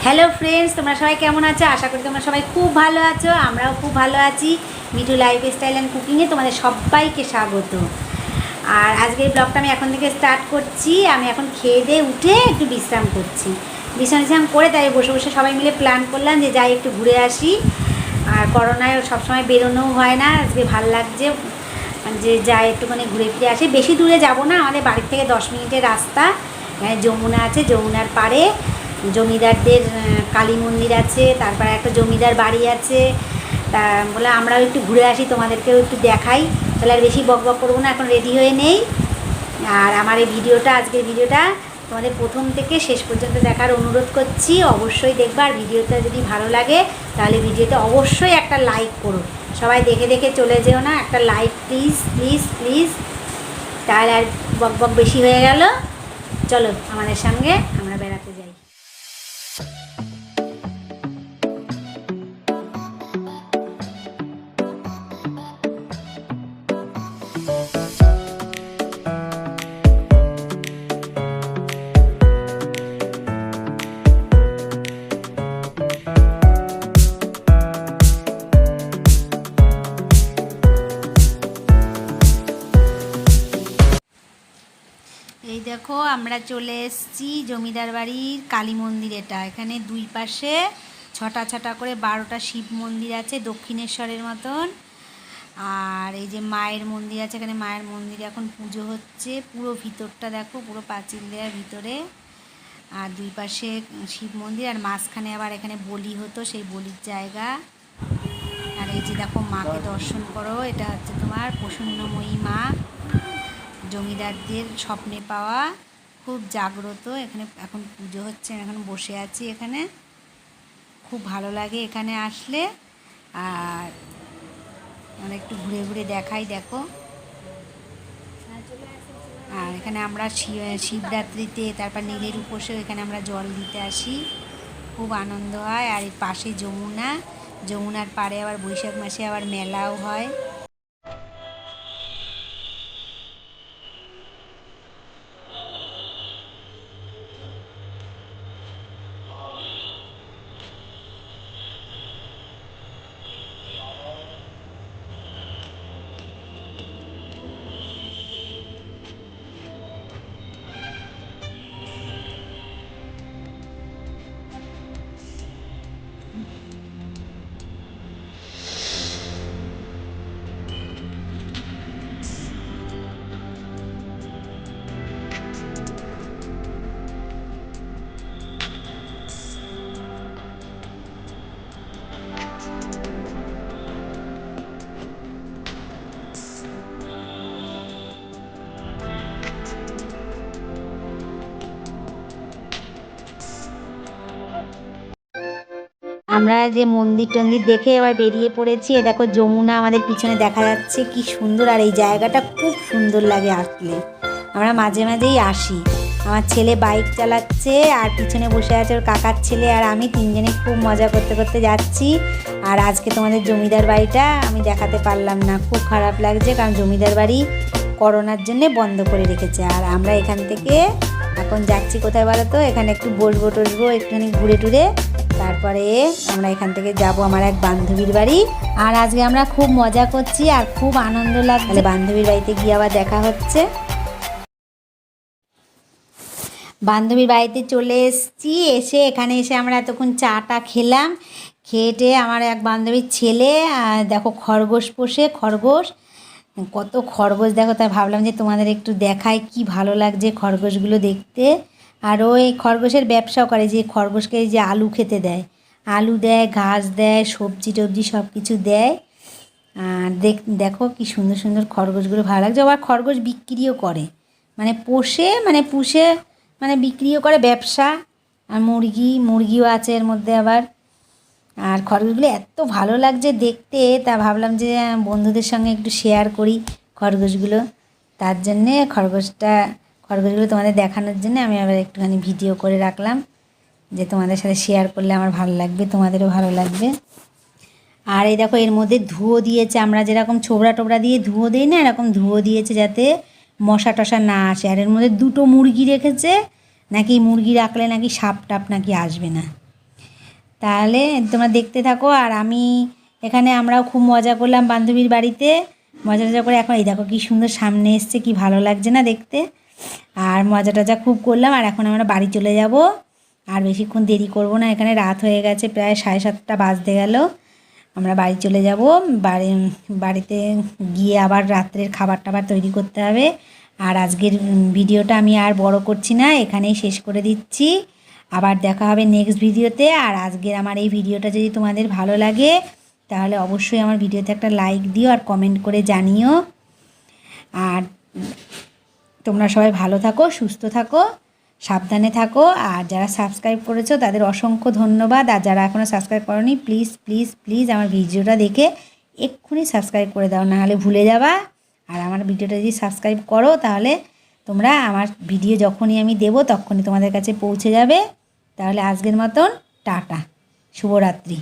Hello friends, তোমরা সবাই কেমন আছো? আশা করি তোমরা সবাই খুব ভালো আছো। আমরাও খুব ভালো আছি। মিঠু লাইফস্টাইল অ্যান্ড কুকিংয়ে তোমাদের সবাইকে স্বাগত। আর আজকের ব্লগটা আমি এখন থেকে স্টার্ট করছি। আমি এখন খেয়ে দিয়ে উঠে একটু বিশ্রাম করছি। বিশ্রাম করে তাই বসে বসে সবাই মিলে প্ল্যান করলাম যে যাই একটু ঘুরে আসি। আর করোনায় সবসময় বেরোনোও হয় না, আজকে ভালো লাগছে যে যাই একটুখানি ঘুরে ফিরে আসি। বেশি দূরে যাব না, আমাদের বাড়ির থেকে 10 মিনিটের রাস্তা। যমুনা আছে, যমুনার পাড়ে জমিদারদের কালী মন্দির আছে, তারপরে একটা জমিদার বাড়ি আছে। তা বলে আমরাও একটু ঘুরে আসি, তোমাদেরকেও একটু দেখাই। তাহলে আর বেশি বক বক করবো না, এখন রেডি হয়ে নেই। আর আমার এই ভিডিওটা, আজকের ভিডিওটা তোমাদের প্রথম থেকে শেষ পর্যন্ত দেখার অনুরোধ করছি। অবশ্যই দেখবা। আর ভিডিওটা যদি ভালো লাগে তাহলে ভিডিওতে অবশ্যই একটা লাইক করো। সবাই দেখে দেখে চলে যেও না, একটা লাইক প্লিজ প্লিজ প্লিজ। তাহলে আর বক বক বেশি হয়ে গেল। চলো আমাদের সঙ্গে আমরা বেড়াতে যাই। এই দেখো, আমরা চলে এসেছি জমিদার বাড়ির কালী মন্দির। এখানে দুই পাশে ছটা ছটা করে 12টা শিব মন্দির আছে, দক্ষিণেশ্বরের মতন। আর এই যে মায়ের মন্দির আছে, এখানে মায়ের মন্দিরে এখন পুজো হচ্ছে। পুরো ভিতরটা দেখো, পুরো পাঁচিল দেওয়ার ভিতরে। আর দুই পাশে শিব মন্দির, আর মাঝখানে আবার এখানে বলি হতো, সেই বলির জায়গা। আর এই যে দেখো, মাকে দর্শন করো। এটা হচ্ছে তোমার প্রসন্নময়ী মা, জমিদারদের স্বপ্নে পাওয়া, খুব জাগ্রত। এখানে এখন পুজো হচ্ছে, এখন বসে আছি এখানে। খুব ভালো লাগে এখানে আসলে। আর আমরা একটু ঘুরে ঘুরে দেখাই, দেখো। আর এখানে আমরা শিবরাত্রিতে, তারপর নীলের উপোসেও এখানে আমরা জল দিতে আসি, খুব আনন্দ হয়। আর এর পাশে যমুনা, যমুনার পাড়ে আবার বৈশাখ মাসে আবার মেলাও হয়। আমরা যে মন্দির টন্দির দেখে এবার বেরিয়ে পড়েছি। এ দেখো, যমুনা আমাদের পিছনে দেখা যাচ্ছে, কি সুন্দর। আর এই জায়গাটা খুব সুন্দর লাগে আসলে। আমরা মাঝে মাঝেই আসি। আমার ছেলে বাইক চালাচ্ছে, আর পিছনে বসে আছে ওর কাকার ছেলে, আর আমি তিনজনে খুব মজা করতে করতে যাচ্ছি। আর আজকে তোমাদের জমিদার বাড়িটা আমি দেখাতে পারলাম না, খুব খারাপ লাগছে, কারণ জমিদার বাড়ি করোনার জন্যে বন্ধ করে রেখেছে। আর আমরা এখান থেকে এখন যাচ্ছি কোথায় বলো তো? এখানে একটু বসবো টসবো, একটুখানি ঘুরে টুরে, তারপরে আমরা এখান থেকে যাব আমার এক বান্ধবীর বাড়ি। আর আজকে আমরা খুব মজা করছি আর খুব আনন্দ লাগছে। বান্ধবীর বাড়িতে গিয়ে আবার দেখা হচ্ছে। বান্ধবীর বাড়িতে চলে এসেছি। এখানে এসে আমরা এতক্ষণ চাটা খেলাম। খেয়ে আমার এক বান্ধবীর ছেলে দেখো খরগোশ পোষে, খরগোশ, কত খরগোশ দেখো। তাই ভাবলাম যে তোমাদের একটু দেখাই, কি ভালো লাগছে খরগোশগুলো দেখতে। আর ওই খরগোশের ব্যবসাও করে, যে খরগোশকে যে আলু খেতে দেয়, আলু দেয়, ঘাস দেয়, সবজি টবজি সব কিছু দেয়। আর দেখো কি সুন্দর সুন্দর খরগোশগুলো, ভালো লাগছে। আবার খরগোশ বিক্রিও করে, মানে পুষে মানে বিক্রিও করে, ব্যবসা। আর মুরগিও আছে এর মধ্যে আবার। আর খরগোশগুলো এত ভালো লাগছে দেখতে, তা ভাবলাম যে বন্ধুদের সঙ্গে একটু শেয়ার করি খরগোশগুলো। তার জন্যে খরগোশগুলো তোমাদের দেখানোর জন্য আমি আবার একটুখানি ভিডিও করে রাখলাম, যে তোমাদের সাথে শেয়ার করলে আমার ভালো লাগবে, তোমাদেরও ভালো লাগবে। আর এই দেখো, এর মধ্যে ধুয়ো দিয়েছে। আমরা যেরকম ছোবড়া টোবড়া দিয়ে ধুয়ো দিই না, এরকম ধুয়ো দিয়েছে যাতে মশা টশা না আসে। আর এর মধ্যে 2টো মুরগি রেখেছে, নাকি মুরগি রাখলে নাকি সাপ টাপ নাকি আসবে না। তাহলে তোমরা দেখতে থাকো। আর আমি এখানে আমরাও খুব মজা করলাম বান্ধবীর বাড়িতে, মজা টজা করে এখন এই দেখো কী সুন্দর সামনে এসছে, কি ভালো লাগছে না দেখতে। আর মজা টজা খুব করলাম। আর এখন আমরা বাড়ি চলে যাব, আর বেশিক্ষণ দেরি করব না, এখানে রাত হয়ে গেছে, প্রায় 7:30 বাজতে গেল। আমরা বাড়ি চলে যাব। বাড়িতে গিয়ে আবার রাত্রের খাবার টাবার তৈরি করতে হবে। আর আজকের ভিডিওটা আমি আর বড় করছি না, এখানেই শেষ করে দিচ্ছি। আবার দেখা হবে নেক্সট ভিডিওতে। আর আজকের আমার এই ভিডিওটা যদি তোমাদের ভালো লাগে তাহলে অবশ্যই আমার ভিডিওতে একটা লাইক দিও আর কমেন্ট করে জানিও। আর তোমরা সবাই ভালো থাকো, সুস্থ থাকো, সাবধানে থাকো। আর যারা সাবস্ক্রাইব করেছো তাদের অসংখ্য ধন্যবাদ। আর যারা এখনও সাবস্ক্রাইব করোনি প্লিজ প্লিজ প্লিজ আমার ভিডিওটা দেখে এক্ষুনি সাবস্ক্রাইব করে দাও, নাহলে ভুলে যাবা। আর আমার ভিডিওটা যদি সাবস্ক্রাইব করো তাহলে তোমরা আমার ভিডিও যখনই আমি দেবো তখনই তোমাদের কাছে পৌঁছে যাবে। তাহলে আজকের মতন টাটা, শুভরাত্রি।